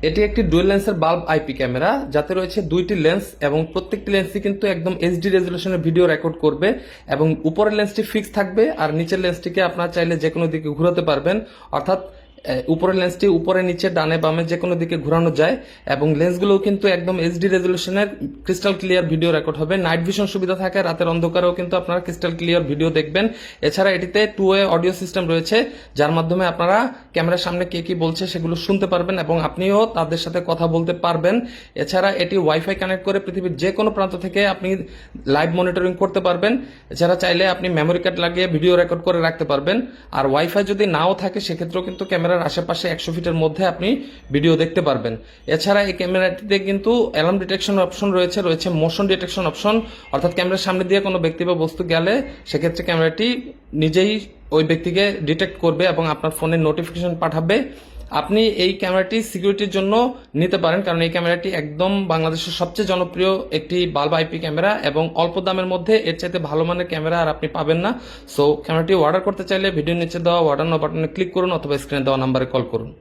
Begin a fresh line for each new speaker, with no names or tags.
এটি একটি ডুয়েল লেন্সের বাল্ব আইপি ক্যামেরা, যাতে রয়েছে দুইটি লেন্স এবং প্রত্যেকটি লেন্সই কিন্তু একদম এইচডি রেজলিউশনের ভিডিও রেকর্ড করবে এবং উপরের লেন্সটি ফিক্স থাকবে আর নিচের লেন্সটিকে আপনারা চাইলে যে কোনো দিকে ঘোরাতে পারবেন। অর্থাৎ উপরের লেন্সটি উপরে নিচে ডানে বামে যে কোনো দিকে ঘোরানো যায় এবং লেন্সগুলোও কিন্তু একদম এইচডি রেজলিউশনের ক্রিস্টাল ক্লিয়ার ভিডিও রেকর্ড হবে। নাইট ভিশন সুবিধা থাকে, রাতের অন্ধকারেও কিন্তু আপনারা ক্রিস্টাল ক্লিয়ার ভিডিও দেখবেন। এছাড়া এটিতে 2 ওয়ে অডিও সিস্টেম রয়েছে, যার মাধ্যমে আপনারা ক্যামেরার সামনে কে কি বলছে সেগুলো শুনতে পারবেন এবং আপনিও তাদের সাথে কথা বলতে পারবেন। এছাড়া এটি ওয়াইফাই কানেক্ট করে পৃথিবীর যে কোনো প্রান্ত থেকে আপনি লাইভ মনিটরিং করতে পারবেন। এছাড়া চাইলে আপনি মেমোরি কার্ড লাগিয়ে ভিডিও রেকর্ড করে রাখতে পারবেন। আর ওয়াইফাই যদি নাও থাকে সেক্ষেত্রেও কিন্তু ক্যামেরার আশেপাশে 100 ফিটের মধ্যে আপনি ভিডিও দেখতে পারবেন। এছাড়া এই ক্যামেরাটিতে কিন্তু অ্যালার্ম ডিটেকশন অপশন রয়েছে মোশন ডিটেকশন অপশন, অর্থাৎ ক্যামেরার সামনে দিয়ে কোনো ব্যক্তি বা বস্তু গেলে সেক্ষেত্রে ক্যামেরাটি নিজেই ওই ব্যক্তিকে ডিটেক্ট করবে এবং আপনার ফোনে নোটিফিকেশন পাঠাবে। আপনি এই ক্যামেরাটি সিকিউরিটির জন্য নিতে পারেন, কারণ এই ক্যামেরাটি একদম বাংলাদেশের সবচেয়ে জনপ্রিয় একটি বাল্ব আইপি ক্যামেরা এবং অল্প দামের মধ্যে এর চাইতে ভালো মানের ক্যামেরা আর আপনি পাবেন না। সো ক্যামেরাটি অর্ডার করতে চাইলে ভিডিওর নিচে দেওয়া অর্ডার নাও বাটনে ক্লিক করুন অথবা স্ক্রিনে দেওয়া নাম্বারে কল করুন।